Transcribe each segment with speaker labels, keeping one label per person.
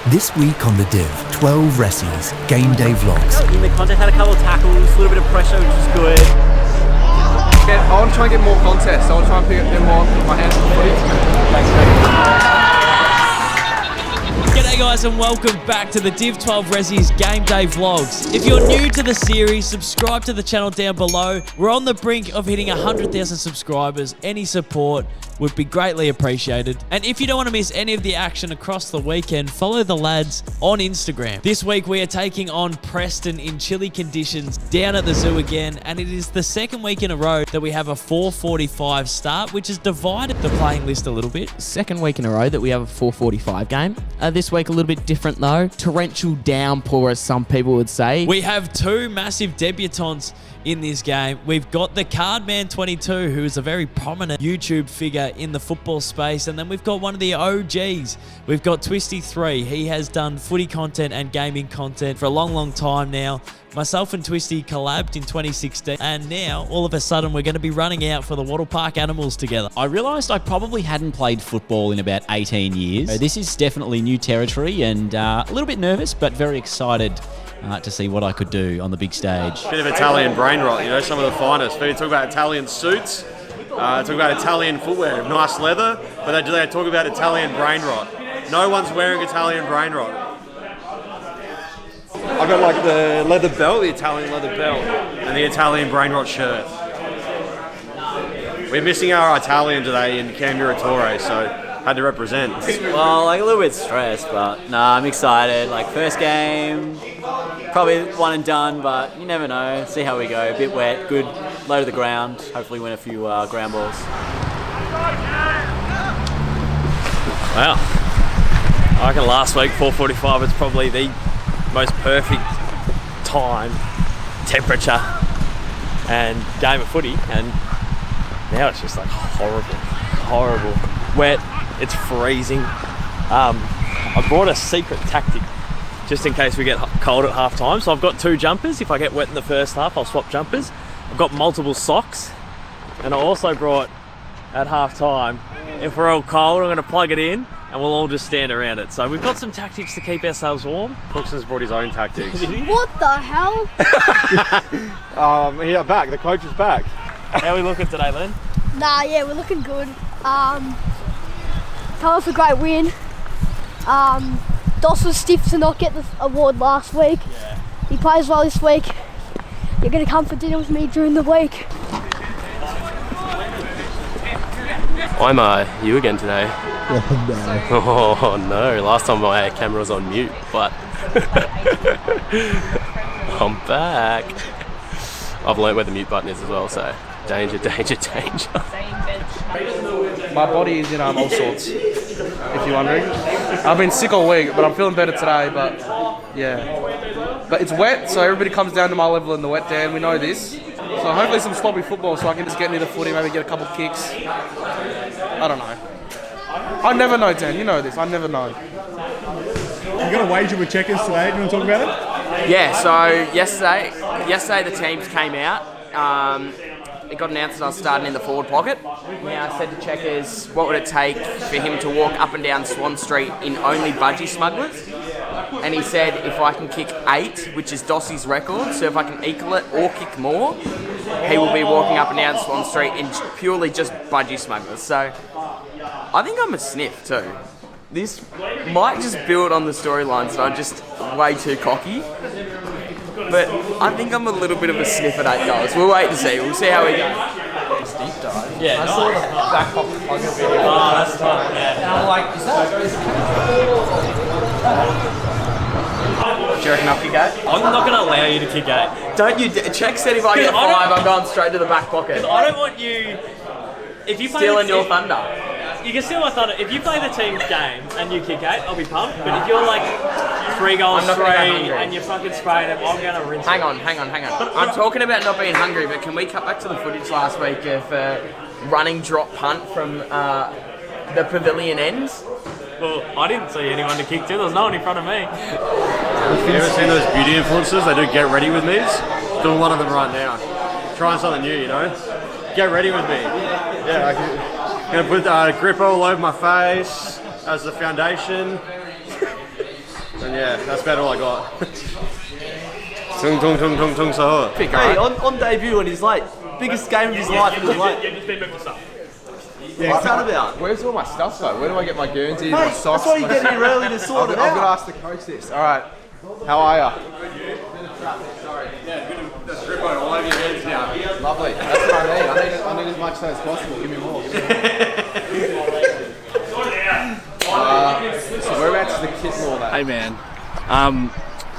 Speaker 1: This week on The Div, 12 Ressies, game day vlogs.
Speaker 2: In the contest, had a couple of tackles, a little bit of pressure, which was good.
Speaker 3: I want to try and get more contests. I want to try and pick them more, put my hands on the footy. Thanks, mate.
Speaker 4: G'day guys and welcome back to the Div 12 Ressies Game Day Vlogs. If you're new to the series, subscribe to the channel down below. We're on the brink of hitting 100,000 subscribers. Any support would be greatly appreciated. And if you don't want to miss any of the action across the weekend, follow the lads on Instagram. This week we are taking on Preston in chilly conditions down at the zoo again, and it is the second week in a row that we have a 4:45 start, which has divided the playing list a little bit.
Speaker 5: Second week in a row that we have a 4:45 game. This week a little bit different though. Torrential downpour, as some people would say.
Speaker 4: We have two massive debutants in this game. We've got the Cardman22, who is a very prominent YouTube figure in the football space, and then we've got one of the OGs. We've got Twisty3. He has done footy content and gaming content for a long time now. Myself and Twisty collabed in 2016, and now all of a sudden we're going to be running out for the Wattle Park Animals together.
Speaker 6: I realised I probably hadn't played football in about 18 years. So this is definitely new territory, and a little bit nervous, but very excited to see what I could do on the big stage.
Speaker 7: Bit of Italian brain rot, you know, some of the finest. They talk about Italian suits, talk about Italian footwear, nice leather, but they talk about Italian brain rot. No one's wearing Italian brain rot. I got like the leather belt, the Italian leather belt, and the Italian brain rot shirt. We're missing our Italian today in Camburatore, so had to represent.
Speaker 2: Well, like a little bit stressed, but nah, I'm excited. Like first game, probably one and done, but you never know. See how we go. A bit wet, good, low to the ground. Hopefully win a few ground balls.
Speaker 7: Wow. I reckon last week, 4:45, was probably the most perfect time, temperature, and game of footy, and now it's just like horrible. Wet, it's freezing. I brought a secret tactic just in case we get cold at half time. So I've got two jumpers. If I get wet in the first half, I'll swap jumpers. I've got multiple socks, and I also brought at half time, if we're all cold, I'm going to plug it in and we'll all just stand around it. So we've got some tactics to keep ourselves warm. Brookson's brought his own tactics.
Speaker 8: What the hell?
Speaker 7: Yeah, back. The coach is back.
Speaker 4: How are we looking today, Len?
Speaker 8: Nah, yeah, we're looking good. Coming off a great win. Doss was stiff to not get the award last week.
Speaker 4: Yeah.
Speaker 8: He plays well this week. You're going to come for dinner with me during the week.
Speaker 9: I'm you again today. Oh no, last time my camera was on mute, but I'm back. I've learnt where the mute button is as well, so danger.
Speaker 3: My body is in all sorts, if you're wondering. I've been sick all week, but I'm feeling better today, but yeah. But it's wet, so everybody comes down to my level in the wet, Dan. We know this. So hopefully some sloppy football so I can just get near the footy, maybe get a couple kicks. I don't know. I never know, Dan. You know this. I never know.
Speaker 10: You got a wager with Checkers today. Do you want to talk about it?
Speaker 5: Yeah, so yesterday the teams came out. It got announced that I was starting in the forward pocket. Now I said to Checkers, what would it take for him to walk up and down Swan Street in only budgie smugglers? And he said if I can kick 8, which is Dossie's record, so if I can equal it or kick more, he will be walking up and down Swan Street in purely just budgie smugglers. So I think I'm a sniff too. This might just build on the storylines that I'm just way too cocky. But I think I'm a little bit of a sniff at $8. We'll wait to see. We'll see how we go.
Speaker 3: Deep dive.
Speaker 4: Yeah,
Speaker 3: I saw the back pocket plug video.
Speaker 4: Oh, that's fun, yeah.
Speaker 3: And I'm like, is that? Do you reckon I'll kick 8?
Speaker 4: I'm not going to allow you to kick 8.
Speaker 5: Don't you? Check said if I get 5, I'm going straight to the back pocket.
Speaker 4: I don't want you. If you play
Speaker 5: Stealing your thunder.
Speaker 4: You can steal my thunder. If you play the team's game and you kick 8, I'll be pumped. But if you're like 3 goals
Speaker 5: I'm not gonna go
Speaker 4: straight
Speaker 5: hungry.
Speaker 4: and you're fucking spraying them, I'm going to rinse
Speaker 5: Hang
Speaker 4: it.
Speaker 5: on. I'm talking about not being hungry, but can we cut back to the footage last week of running drop punt from the pavilion ends?
Speaker 4: Well, I didn't see anyone to kick to. There was no one in front of me.
Speaker 7: You ever seen those beauty influencers? They do get ready with me's. Doing one of them right now. Trying something new, you know? Get ready with me. Yeah, I'm gonna put grip all over my face as the foundation.
Speaker 9: Yeah, that's about all I got. Tung tung tung tung tung so.
Speaker 2: Hey, on debut and he's late. Biggest game of his life and he's late.
Speaker 10: Yeah,
Speaker 2: What's that about?
Speaker 3: Where's all my stuff though? Where do I get my Guernseys, my socks?
Speaker 2: That's why you get here early to sort it
Speaker 3: I've got to
Speaker 2: out.
Speaker 3: ask the coach this. All right, how are ya? Lovely. That's what I need. I need as much so as possible. Give me more. So whereabouts is the kit and all that?
Speaker 11: Hey man,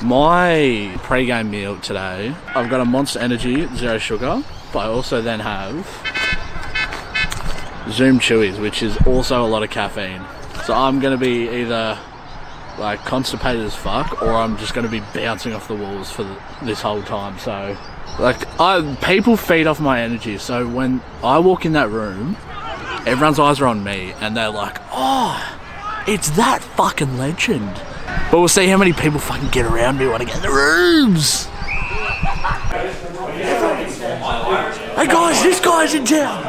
Speaker 11: my pre-game meal today, I've got a Monster Energy, 0 sugar, but I also then have Zoom Chewies, which is also a lot of caffeine. So I'm going to be either like constipated as fuck, or I'm just going to be bouncing off the walls for this whole time. So like, people feed off my energy. So when I walk in that room, everyone's eyes are on me and they're like, oh, it's that fucking legend. But we'll see how many people fucking get around me when I get in the rooms. Hey guys, this guy's in town.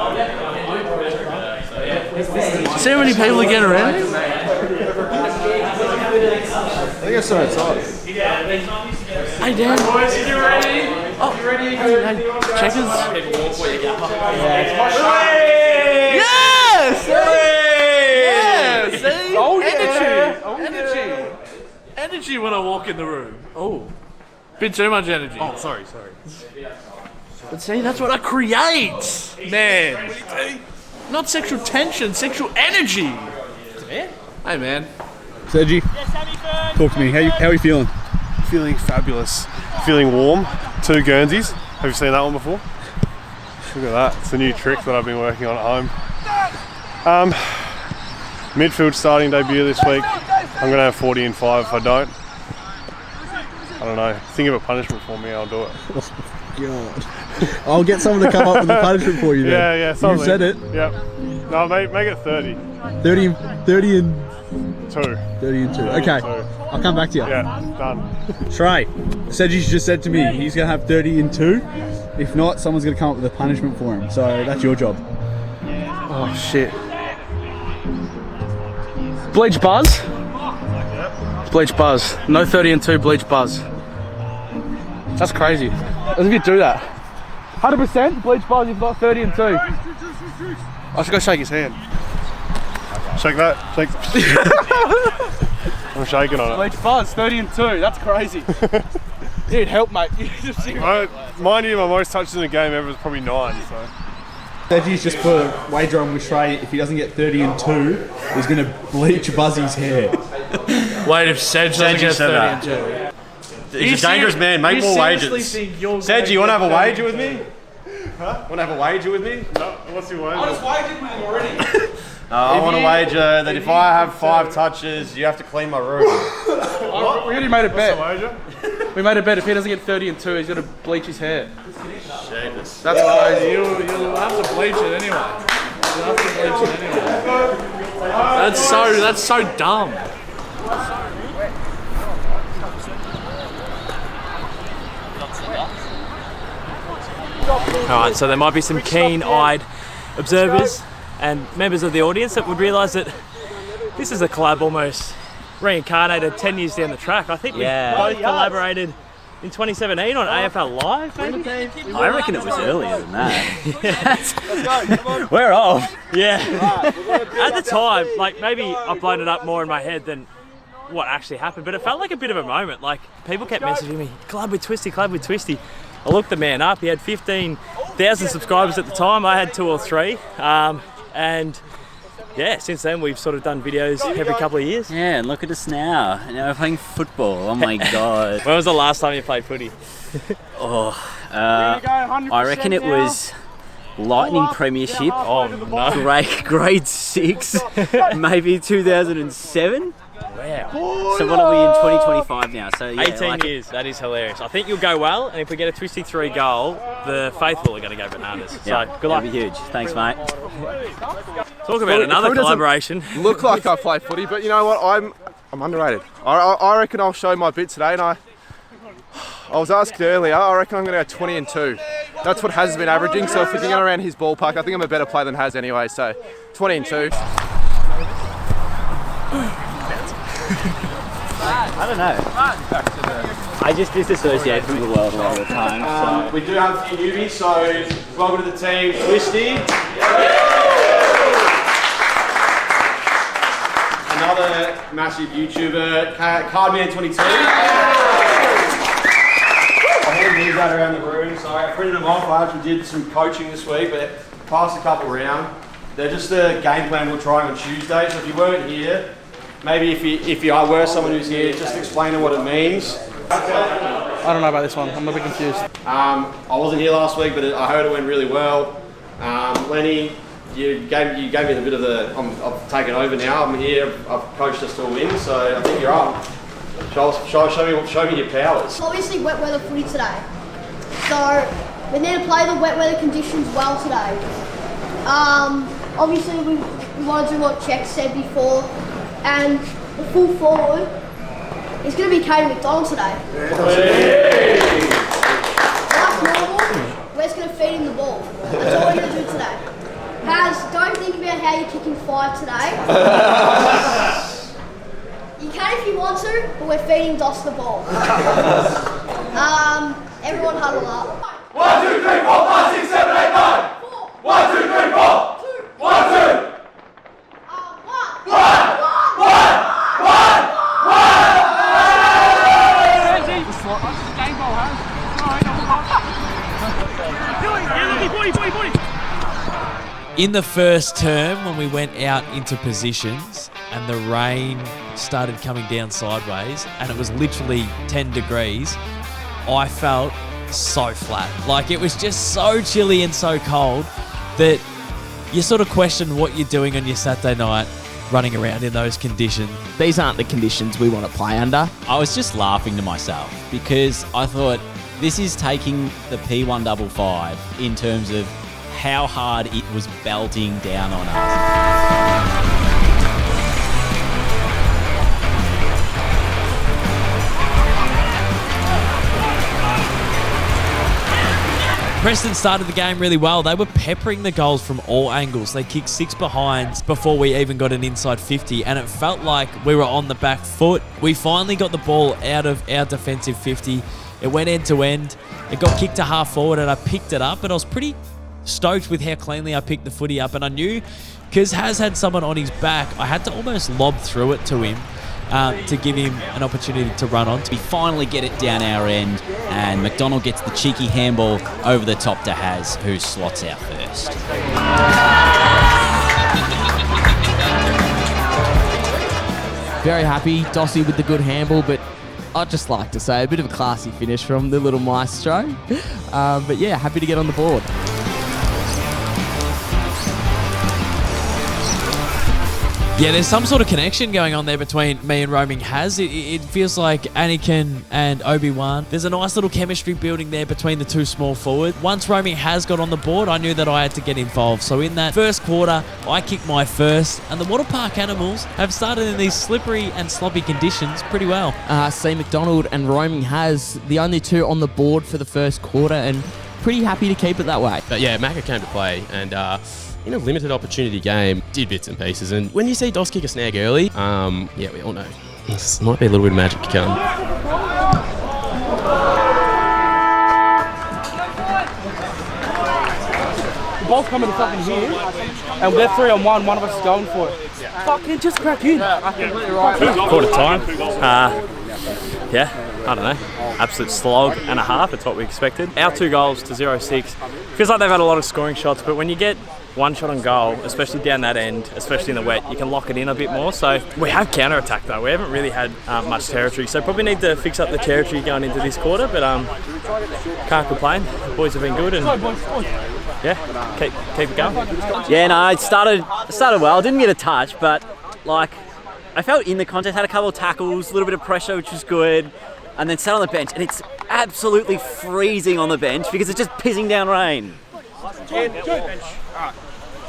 Speaker 11: See how many people get around me?
Speaker 3: I think I saw it outside.
Speaker 11: Hey Dan. Boys, you ready? Oh, you ready? Hey, checkers. Yes! Yeah! See?
Speaker 3: Oh yeah!
Speaker 11: Energy! Energy when I walk in the room. Oh. Bit too much energy.
Speaker 9: Oh, sorry.
Speaker 11: But see, that's what I create! Man. Not sexual tension, sexual energy! Hey man.
Speaker 10: Sergi, talk to me. How are you feeling?
Speaker 9: Feeling fabulous. Feeling warm. 2 Guernseys. Have you seen that one before? Look at that. It's a new trick that I've been working on at home. Midfield starting debut this week. I'm going to have 40 and 5 if I don't. I don't know. Think of a punishment for me, I'll do it.
Speaker 10: God. I'll get someone to come up with a punishment for you then.
Speaker 9: Yeah, something.
Speaker 10: You said it.
Speaker 9: Yep. No, make it 30.
Speaker 10: 30 and
Speaker 9: 2.
Speaker 10: 30 and 2. Okay. I'll come back to you.
Speaker 9: Yeah, done.
Speaker 10: Trey, Sergi's just said to me he's going to have 30 and 2. If not, someone's going to come up with a punishment for him. So that's your job.
Speaker 3: Oh shit. Bleach Buzz? Bleach Buzz. No 30 and 2 Bleach Buzz. That's crazy. As if you do that. 100% Bleach Buzz if not 30 and 2. I should go shake his hand.
Speaker 9: Shake that. Shake. I'm shaking on it.
Speaker 3: Bleach Buzz, 30 and 2. That's crazy. You need help, mate.
Speaker 9: Mind you, my most touches in a game ever is probably 9. So.
Speaker 10: Sergi's just put a wager on with Trey. If he doesn't get 30 and 2, he's going to bleach Buzzy's hair.
Speaker 11: Wait, if Sedge doesn't get 30 and 2.
Speaker 12: He's a dangerous man, make more wagers. Sedge, you want to have a wager with me? Huh? Want to have a wager with me?
Speaker 9: No, what's your wager?
Speaker 3: I just wagered with him already.
Speaker 12: I want to wager that if I have 5 touches, you have to clean my room.
Speaker 3: We already made a bet.
Speaker 9: What's the wager?
Speaker 3: We made a bet if he doesn't get 30 and 2, he's going to bleach his hair.
Speaker 12: Jesus.
Speaker 3: That's crazy.
Speaker 11: You'll have to bleach it anyway. That's so dumb.
Speaker 7: Alright, so there might be some keen-eyed observers and members of the audience that would realise that this is a collab almost reincarnated 10 years down the track. I think we both collaborated in 2017 on AFL Live, maybe?
Speaker 2: I reckon it was earlier than that.
Speaker 3: Let's go, come on.
Speaker 2: We're off.
Speaker 7: Yeah. At the time, like, maybe I blown it up more in my head than what actually happened, but it felt like a bit of a moment. Like, people kept messaging me, collab with Twisty, collab with Twisty. I looked the man up. He had 15,000 subscribers at the time. I had 2 or 3. And yeah, since then we've sort of done videos every couple of years.
Speaker 2: Yeah, and look at us now. Now we're playing football. Oh my god.
Speaker 7: When was the last time you played footy?
Speaker 2: I reckon it was Lightning Premiership.
Speaker 7: Oh no.
Speaker 2: Grade 6, maybe 2007.
Speaker 7: Wow.
Speaker 2: So what are we in 2025 now? So yeah,
Speaker 7: 18 years. That is hilarious. I think you'll go well, and if we get a Twisty 3 goal, the faithful are going to go bananas.
Speaker 2: Yeah,
Speaker 7: so good luck.
Speaker 2: That'd be huge. Thanks, mate.
Speaker 7: Talk about another collaboration.
Speaker 3: Look like I play footy, but you know what? I'm underrated. I reckon I'll show my bit today, and I was asked earlier. I reckon I'm going to go 20 and 2. That's what Haz has been averaging. So if we can get around his ballpark, I think I'm a better player than Haz anyway. So 20 and 2.
Speaker 2: I don't know. I just disassociate from the world a lot of the time. So.
Speaker 12: We do have a few newbies, so welcome to the team, Twisty. Another massive YouTuber, Cardman22. I handed these out around the room, so I printed them off. I actually did some coaching this week, but passed a couple around. They're just a game plan we're trying on Tuesday, so if you weren't here, maybe if you were someone who's here, just explaining what it means.
Speaker 3: I don't know about this one. I'm a bit confused.
Speaker 12: I wasn't here last week, but I heard it went really well. Lenny, you gave me a bit of the. I've taken over now. I'm here. I've coached us to a win, so I think you're up. Show me your powers.
Speaker 8: Obviously, wet weather footy today, so we need to play the wet weather conditions well today. Obviously, we want to do what Czech said before, and the full forward is going to be Caden McDonald today. Like normal, we're just going to feed him the ball. That's all we're going to do today. Don't think about how you're kicking 5 today. You can if you want to, but we're feeding Doss the ball. Everyone huddle up.
Speaker 13: 1, 2, 3, 4, 5, 6, 7, 8, 9. 1, 2, 3, 4. 1, 2. 1.
Speaker 4: In the first term, when we went out into positions and the rain started coming down sideways and it was literally 10 degrees, I felt so flat. Like, it was just so chilly and so cold that you sort of question what you're doing on your Saturday night running around in those conditions.
Speaker 5: These aren't the conditions we want to play under.
Speaker 6: I was just laughing to myself because I thought this is taking the P155 in terms of how hard it was belting down on us.
Speaker 4: Preston started the game really well. They were peppering the goals from all angles. They kicked 6 behinds before we even got an inside 50, and it felt like we were on the back foot. We finally got the ball out of our defensive 50. It went end to end. It got kicked to half forward, and I picked it up, and I was pretty stoked with how cleanly I picked the footy up, and I knew because Has had someone on his back, I had to almost lob through it to him to give him an opportunity to run on.
Speaker 6: We finally get it down our end, and McDonald gets the cheeky handball over the top to Has, who slots out first.
Speaker 5: Very happy, Dossy with the good handball, but I'd just like to say a bit of a classy finish from the little maestro. But yeah, happy to get on the board.
Speaker 4: Yeah, there's some sort of connection going on there between me and Roaming Has. It feels like Anakin and Obi-Wan. There's a nice little chemistry building there between the two small forwards. Once Roaming Has got on the board, I knew that I had to get involved. So in that first quarter, I kicked my first, and the Wattle Park Animals have started in these slippery and sloppy conditions pretty well.
Speaker 5: C. McDonald and Roaming Has, the only two on the board for the first quarter, and pretty happy to keep it that way.
Speaker 14: But yeah, Macca came to play, and in a limited opportunity game, did bits and pieces. And when you see Doss kick a snag early, yeah, we all know this might be a little bit of magic to come.
Speaker 3: The ball's coming to fucking here, and we're 3-on-1, one of us is going for it. Fucking just crack in. Completely right.
Speaker 7: Quarter time. Yeah, I don't know. Absolute slog and a half. It's what we expected. Our 2 goals to 0-6. Feels like they've had a lot of scoring shots, but when you get one shot on goal, especially down that end, especially in the wet, you can lock it in a bit more. So we have counter-attack though. We haven't really had much territory, so probably need to fix up the territory going into this quarter, but can't complain. The boys have been good, and yeah, keep it going.
Speaker 2: Yeah, no, it started well. Didn't get a touch, but like I felt in the contest, had a couple of tackles, a little bit of pressure, which was good, and then sat on the bench, and it's absolutely freezing on the bench because it's just pissing down rain.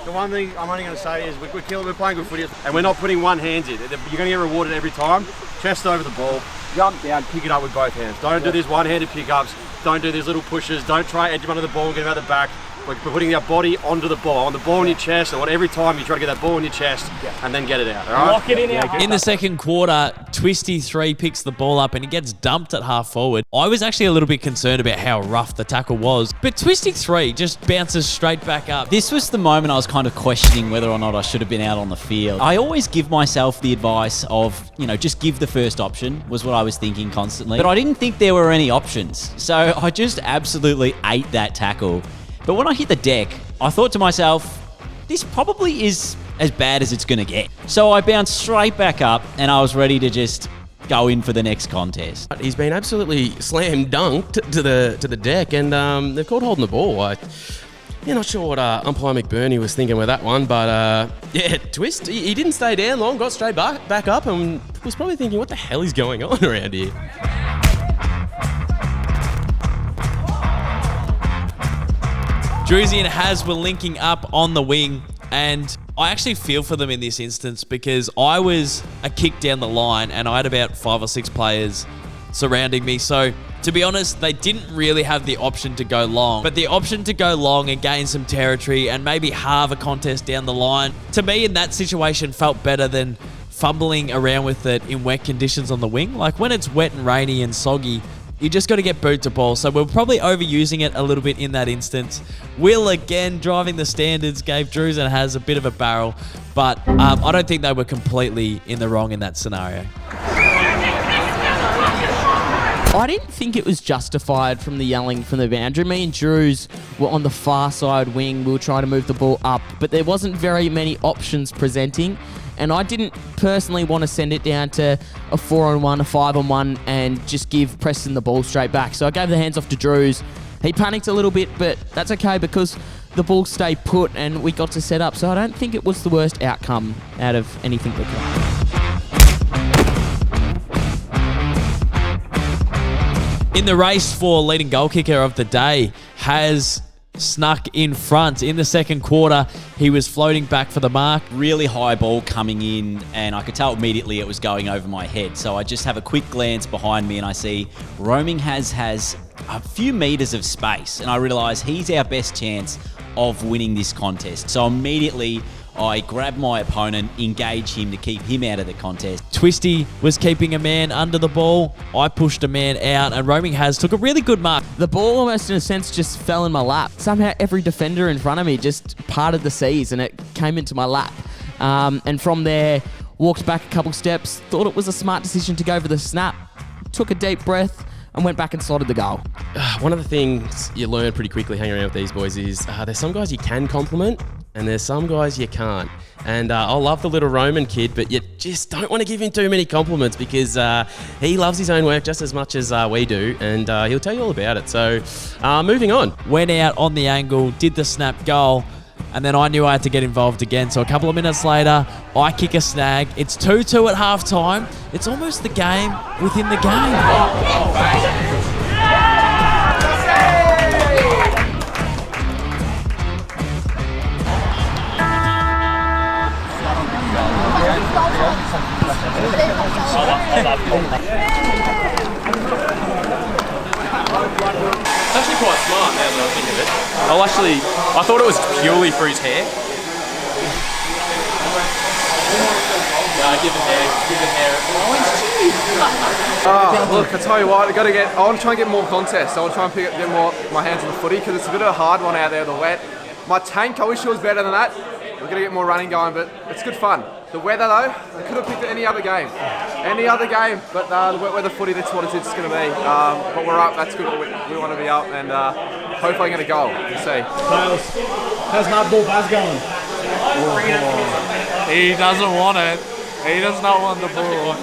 Speaker 12: The one thing I'm only going to say is we're playing good footy, and we're not putting one hand in. You're going to get rewarded every time. Chest over the ball, jump down, pick it up with both hands. Don't do these one-handed pickups. Don't do these little pushes. Don't try edge him under the ball and get him out the back. like putting your body onto the ball, on the ball in your chest. And every time you try to get that ball in your chest and then get it out. All right?
Speaker 4: Lock it in. In the second quarter, Twisty 3 picks the ball up and he gets dumped at half forward. I was actually a little bit concerned about how rough the tackle was, but Twisty 3 just bounces straight back up.
Speaker 6: This was the moment I was kind of questioning whether or not I should have been out on the field. I always give myself the advice of, just give the first option, was what I was thinking constantly. But I didn't think there were any options. So I just absolutely ate that tackle. But when I hit the deck, I thought to myself, this probably is as bad as it's going to get. So I bounced straight back up and I was ready to just go in for the next contest.
Speaker 14: He's been absolutely slam dunked to the deck, and they've called holding the ball. Not sure what umpire McBurney was thinking with that one, but Twist, he didn't stay down long, got straight back up, and was probably thinking, what the hell is going on around here?
Speaker 4: Druzy and Haz were linking up on the wing, and I actually feel for them in this instance because I was a kick down the line and I had about 5 or 6 players surrounding me. So, to be honest, they didn't really have the option to go long. But the option to go long and gain some territory and maybe halve a contest down the line, to me in that situation felt better than fumbling around with it in wet conditions on the wing. Like when it's wet and rainy and soggy, you just got to get boot to ball. So we're probably overusing it a little bit in that instance. Will, again, driving the standards, gave Drews and Haz a bit of a barrel. But I don't think they were completely in the wrong in that scenario.
Speaker 5: I didn't think it was justified from the yelling from the boundary. Me and Drews were on the far side wing. We were trying to move the ball up, but there wasn't very many options presenting. And I didn't personally want to send it down to a 4-on-1, a 5-on-1, and just give Preston the ball straight back. So I gave the hands off to Drews. He panicked a little bit, but that's okay because the ball stayed put and we got to set up. So I don't think it was the worst outcome out of anything that could.
Speaker 4: In the race for leading goal kicker of the day, Haz snuck in front. In the second quarter, he was floating back for the mark.
Speaker 6: Really high ball coming in, and I could tell immediately it was going over my head. So I just have a quick glance behind me and I see roaming has a few meters of space, and I realise he's our best chance of winning this contest. So immediately I grab my opponent, engage him to keep him out of the contest.
Speaker 4: Twisty was keeping a man under the ball. I pushed a man out, and roaming Haz took a really good mark.
Speaker 5: The ball almost in a sense just fell in my lap. Somehow every defender in front of me just parted the seas and it came into my lap. And from there, walked back a couple steps, thought it was a smart decision to go for the snap, took a deep breath, and went back and slotted the goal.
Speaker 14: One of the things you learn pretty quickly hanging around with these boys is there's some guys you can compliment and there's some guys you can't. And I love the little Roman kid, but you just don't want to give him too many compliments because he loves his own work just as much as we do, and he'll tell you all about it. So moving on.
Speaker 4: Went out on the angle, did the snap goal, and then I knew I had to get involved again. So a couple of minutes later, I kick a snag. It's 2-2 at halftime. It's almost the game within the game.
Speaker 7: It's actually quite smart now that I think of it. I thought it was purely for his hair. Give it hair.
Speaker 3: Look, I tell you what, I want to try and get more contests. I want to try and get more my hands on the footy because it's a bit of a hard one out there, the wet. My tank, I wish it was better than that. We're going to get more running going, but it's good fun. The weather though, I could have picked any other game. But the wet weather footy, that's what it's going to be. But we're up, that's good. We want to be up, and hopefully I'm going to go. We'll see.
Speaker 10: How's hardball pass going?
Speaker 11: He doesn't want it. He does not want the ball.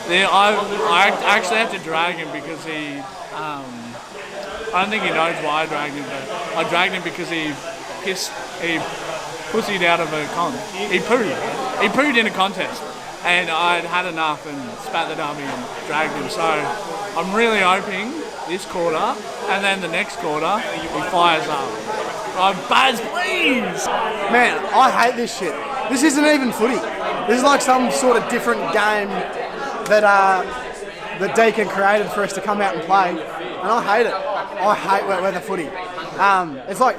Speaker 11: I actually have to drag him because he... I don't think he knows why I dragged him, but I dragged him because he pussied out of a He pooed in a contest, and I'd had enough and spat the dummy and dragged him. So I'm really hoping this quarter, and then the next quarter, he fires up. Baz, please!
Speaker 15: Man, I hate this shit. This isn't even footy. This is like some sort of different game that Deacon created for us to come out and play, and I hate it. I hate wet weather footy. It's like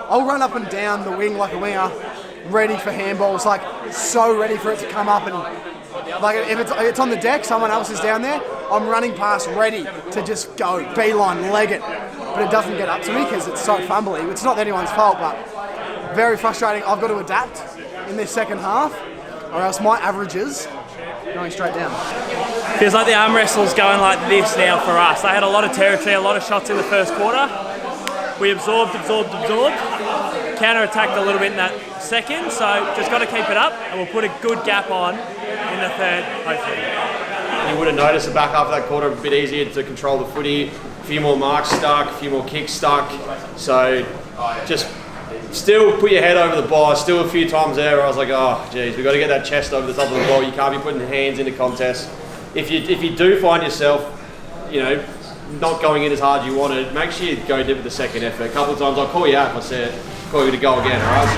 Speaker 15: I'll run up and down the wing like a winger, ready for handballs, like so ready for it to come up, and like if it's on the deck, someone else is down there, I'm running past ready to just go beeline, leg it, but it doesn't get up to me because it's so fumbly. It's not anyone's fault, but very frustrating. I've got to adapt in this second half, or else my averages going straight down.
Speaker 16: Feels like the arm wrestle's going like this now for us. They had a lot of territory, a lot of shots in the first quarter. We absorbed, counter-attacked a little bit in that second, so just got to keep it up, and we'll put a good gap on in the third, hopefully.
Speaker 12: You would have noticed the back half of that quarter a bit easier to control the footy, a few more marks stuck, a few more kicks stuck, so just still put your head over the bar. Still a few times there where I was like, oh geez, we've got to get that chest over the top of the ball. You can't be putting hands into contests. If you do find yourself, not going in as hard as you wanted, make sure you go deep with the second effort. A couple of times I'll call you out if I said, call you to go again, alright?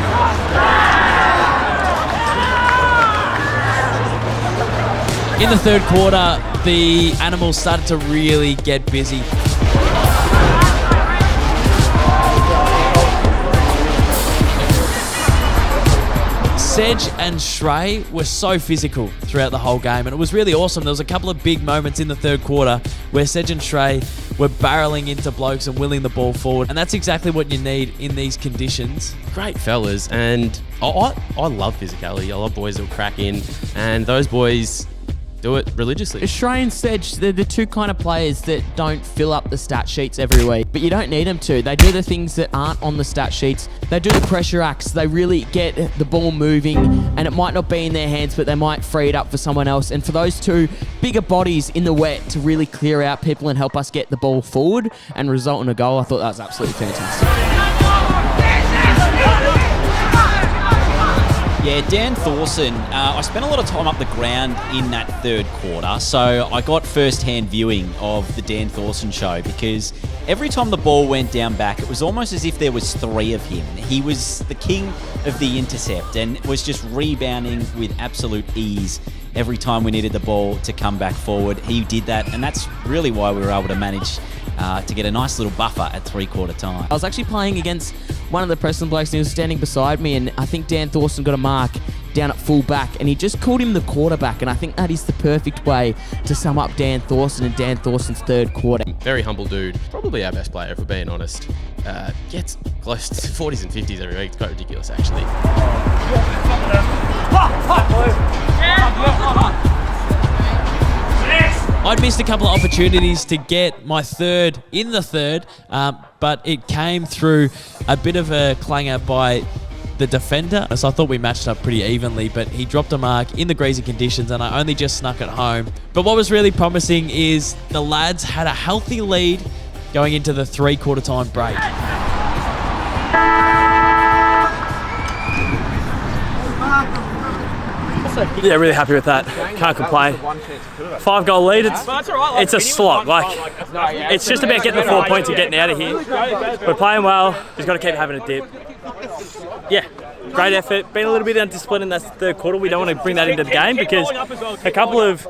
Speaker 4: In the third quarter, the Animals started to really get busy. Sedge and Shrey were so physical throughout the whole game, and it was really awesome. There was a couple of big moments in the third quarter where Sedge and Shrey were barreling into blokes and willing the ball forward, and that's exactly what you need in these conditions.
Speaker 14: Great fellas, and I love physicality. I love boys that will crack in, and those boys do it religiously.
Speaker 5: Shrey and Sedge, they're the two kind of players that don't fill up the stat sheets every week, but you don't need them to. They do the things that aren't on the stat sheets. They do the pressure acts. They really get the ball moving, and it might not be in their hands, but they might free it up for someone else. And for those two bigger bodies in the wet to really clear out people and help us get the ball forward and result in a goal, I thought that was absolutely fantastic.
Speaker 6: Yeah, Dan Thorson, I spent a lot of time up the ground in that third quarter, so I got first-hand viewing of the Dan Thorson show, because every time the ball went down back, it was almost as if there was three of him. He was the king of the intercept and was just rebounding with absolute ease every time we needed the ball to come back forward. He did that, and that's really why we were able to manage to get a nice little buffer at three-quarter time.
Speaker 5: I was actually playing against one of the Preston blokes, and he was standing beside me, and I think Dan Thorson got a mark down at full back, and he just called him the quarterback, and I think that is the perfect way to sum up Dan Thorson and Dan Thorson's third quarter.
Speaker 14: Very humble dude. Probably our best player, if we're being honest. Gets close to 40s and 50s every week. It's quite ridiculous, actually.
Speaker 4: I'd missed a couple of opportunities to get my third in the third, but it came through a bit of a clanger by the defender. So I thought we matched up pretty evenly, but he dropped a mark in the greasy conditions, and I only just snuck it home. But what was really promising is the lads had a healthy lead going into the three-quarter time break.
Speaker 16: Yeah, really happy with that. Can't complain. 5-goal lead. It's a slog. It's just about getting the 4 points and getting out of here. We're playing well. Just got to keep having a dip. Yeah, great effort. Been a little bit undisciplined in that third quarter. We don't want to bring that into the game because a couple of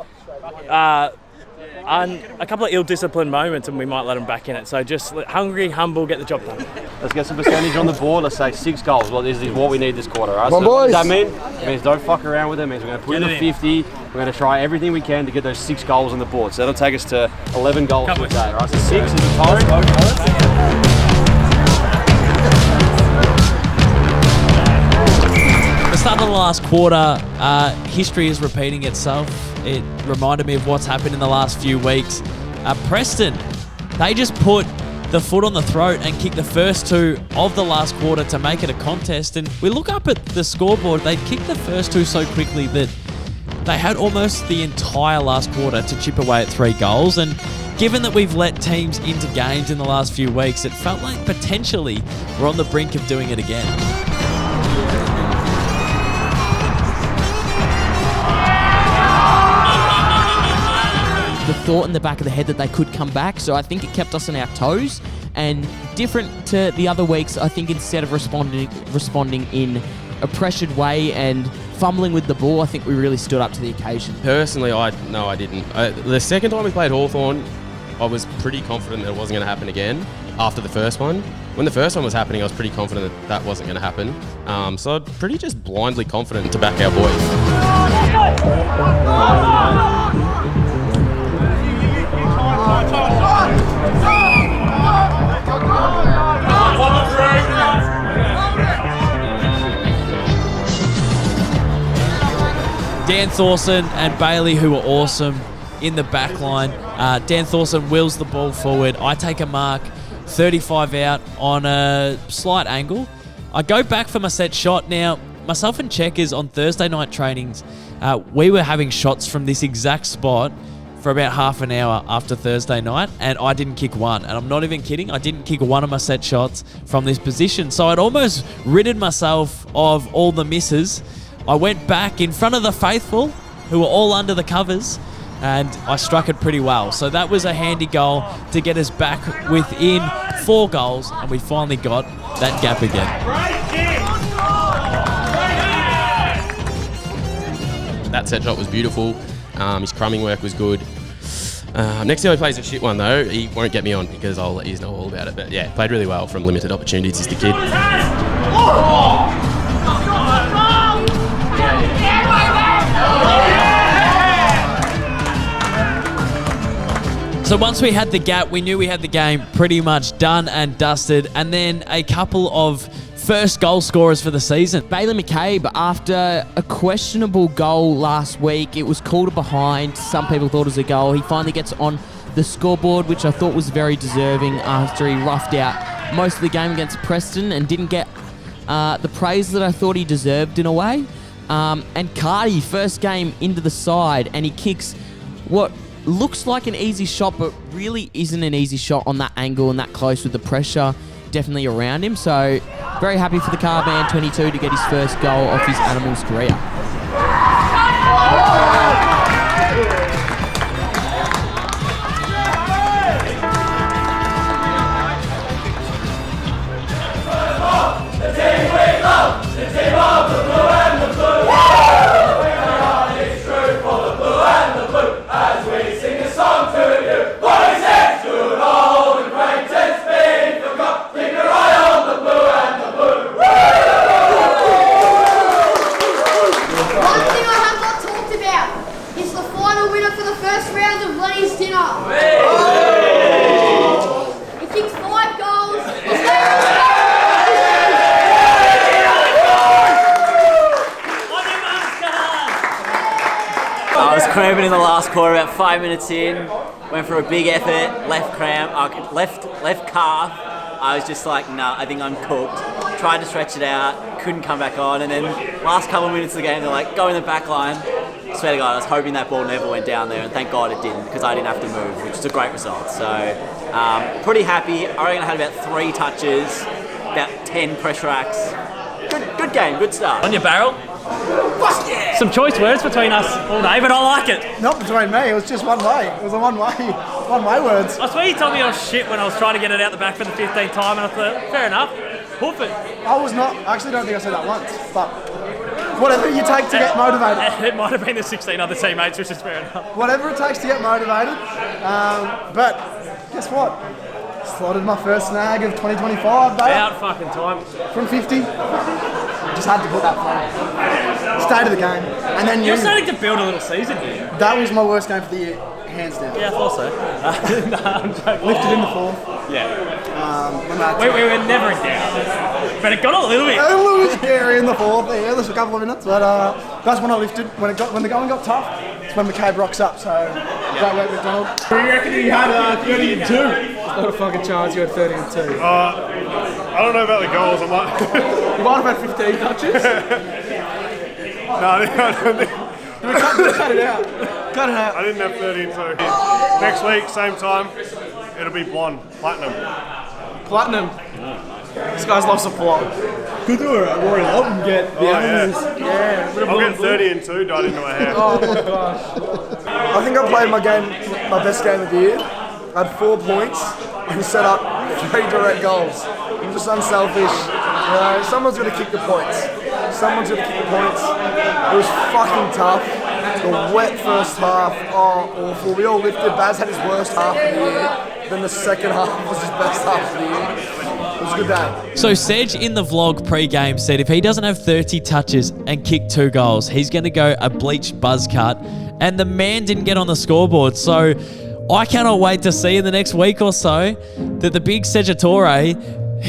Speaker 16: ill-disciplined moments and we might let them back in it. So just hungry, humble, get the job done.
Speaker 12: Let's get some percentage on the board. Let's say 6 goals. Well, this is what we need this quarter, right?
Speaker 15: Come on, boys.
Speaker 12: What does that mean? It means don't fuck around with it. It means we're going to put in the 50. We're going to try everything we can to get those 6 goals on the board. So that'll take us to 11 goals today, right? So 6 is the total.
Speaker 4: The start of the last quarter, history is repeating itself. It reminded me of what's happened in the last few weeks. Preston, they just put the foot on the throat and kicked the first 2 of the last quarter to make it a contest. And we look up at the scoreboard, they kicked the first 2 so quickly that they had almost the entire last quarter to chip away at 3 goals. And given that we've let teams into games in the last few weeks, it felt like potentially we're on the brink of doing it again.
Speaker 5: The thought in the back of the head that they could come back, so I think it kept us on our toes. And different to the other weeks, I think instead of responding in a pressured way and fumbling with the ball, I think we really stood up to the occasion.
Speaker 14: Personally, I didn't. The second time we played Hawthorn, I was pretty confident that it wasn't going to happen again. after the first one. When the first one was happening, I was pretty confident that wasn't going to happen. So I'm pretty just blindly confident to back our boys.
Speaker 4: Dan Thorson and Bailey, who were awesome in the back line. Dan Thorson wheels the ball forward. I take a mark, 35 out on a slight angle. I go back for my set shot. Now, myself and Checkers on Thursday night trainings, we were having shots from this exact spot for about half an hour after Thursday night, and I didn't kick one. And I'm not even kidding. I didn't kick one of my set shots from this position. So I'd almost ridded myself of all the misses. I went back in front of the faithful, who were all under the covers, and I struck it pretty well. So that was a handy goal to get us back within 4 goals, and we finally got that gap again.
Speaker 14: That set shot was beautiful. His crumbing work was good. Next time he plays a shit one though, he won't get me on because I'll let you know all about it. But yeah, played really well from limited opportunities as the kid.
Speaker 4: So once we had the gap, we knew we had the game pretty much done and dusted. And then a couple of first goal scorers for the season.
Speaker 17: Bailey McCabe, after a questionable goal last week, it was called a behind. Some people thought it was a goal. He finally gets on the scoreboard, which I thought was very deserving after he roughed out most of the game against Preston and didn't get the praise that I thought he deserved in a way. And Cardi, first game into the side, and he kicks what looks like an easy shot, but really isn't an easy shot on that angle and that close with the pressure definitely around him. So very happy for the car man 22 to get his first goal off his Animals career.
Speaker 13: The team we love, the team of the blue and the blue. It's true for the blue and the blue as we sing a song to you. Boys, it's good old acquaintance being forgot. Keep your eye on the blue and the blue.
Speaker 8: One thing I have not talked about is the final winner for the first round of Lenny's dinner. He kicked 5 goals. His name was
Speaker 2: I was cramping in the last quarter, about 5 minutes in. Went for a big effort, left calf. I was just like, nah, I think I'm cooked. Tried to stretch it out, couldn't come back on, and then last couple of minutes of the game, they're like, go in the back line. Swear to God, I was hoping that ball never went down there, and thank God it didn't, because I didn't have to move, which is a great result. So, pretty happy. I reckon I had about 3 touches, about 10 pressure acts. Good game, good start.
Speaker 16: On your barrel? Some choice words between us all day, but I like it.
Speaker 15: Not between me, it was just one way. It was a one-way words.
Speaker 16: I swear you told me I was shit when I was trying to get it out the back for the 15th time, and I thought, fair enough, hoof it.
Speaker 15: I was not, I actually don't think I said that once, but whatever you take to get motivated.
Speaker 16: It might have been the 16 other teammates, which is fair enough.
Speaker 15: Whatever it takes to get motivated. But guess what? Slotted my first snag of 2025, babe.
Speaker 16: About fucking time.
Speaker 15: From 50. Just had to put that flag. State of the game. And then
Speaker 16: You're starting to build a little season here.
Speaker 15: That was my worst game for the year, hands down.
Speaker 16: Yeah, I thought so. No, I'm joking.
Speaker 15: Lifted in the 4th.
Speaker 16: Yeah. We were never in doubt. But it got a little bit.
Speaker 15: A little scary in the 4th. Yeah, there's a couple of minutes. But that's when I lifted. When the going got tough, it's when McCabe rocks up. So great work, McDonald.
Speaker 10: You reckon he had 30 and 2? There's not a fucking chance you had 30 and 2.
Speaker 9: I don't know about the goals. I might.
Speaker 10: You might have had 15 touches.
Speaker 9: No, I don't think.
Speaker 10: Cut it out. Cut it out.
Speaker 9: I didn't have 30 and 2. Next week, same time, it'll be blonde, platinum.
Speaker 10: Platinum. This guy's lost a plot. Could do it. Rory up and get the Animals. Yeah.
Speaker 9: I'll get 30 and 2 dyed into my hair.
Speaker 10: Oh my gosh.
Speaker 15: I think I played my best game of the year. I had 4 points and set up 3 direct goals. I'm just unselfish. You know, someone's got to kick the points. Someone's got to kick the points. It was fucking tough. The wet first half, awful. We all lifted. Baz had his worst half of the year. then the second half was his best half of the year. It was a good day.
Speaker 4: So Sedge in the vlog pre-game said if he doesn't have 30 touches and kick 2 goals, he's going to go a bleached buzz cut. And the man didn't get on the scoreboard. So I cannot wait to see in the next week or so that the big Sedgatore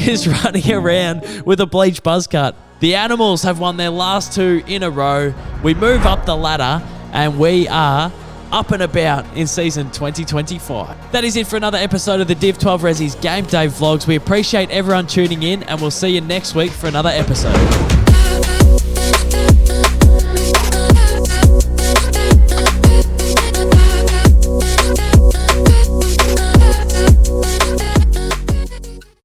Speaker 4: is running around with a bleached buzz cut. The Animals have won their last 2 in a row. We move up the ladder and we are up and about in season 2025. That is it for another episode of the Div 12 Ressies Game Day Vlogs. We appreciate everyone tuning in and we'll see you next week for another episode.